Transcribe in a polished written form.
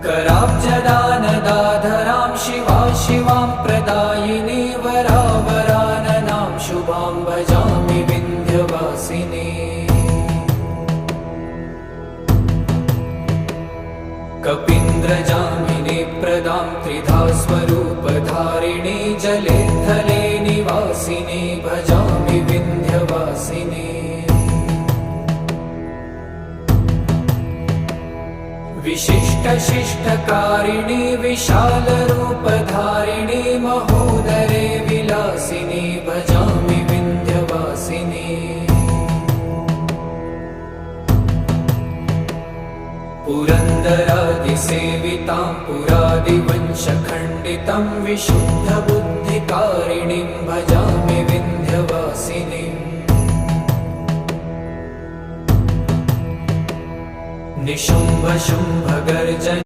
कराब्जदानदाधरां शिवा शिवां प्रदायिनी वरावराननां शुभां भजामि विन्ध्यवासिनी। कपीन्द्रजामिनी प्रदां त्रिधा स्वरूपधारिणी जले थले निवासिनी भजामि विन्ध्यवासिनी। विशिष्टशिष्टकारिणी विशालरूपधारिणी महोदरे विलासिनी भजामि विन्ध्यवासिनी। पुरन्दरादिसेवितां पुरादिवंशखण्डितं विशुद्धबुद्धिकारिणीं भजामि विन्ध्यवासिनीम्। निशुम्भ शुम्भ गर्जन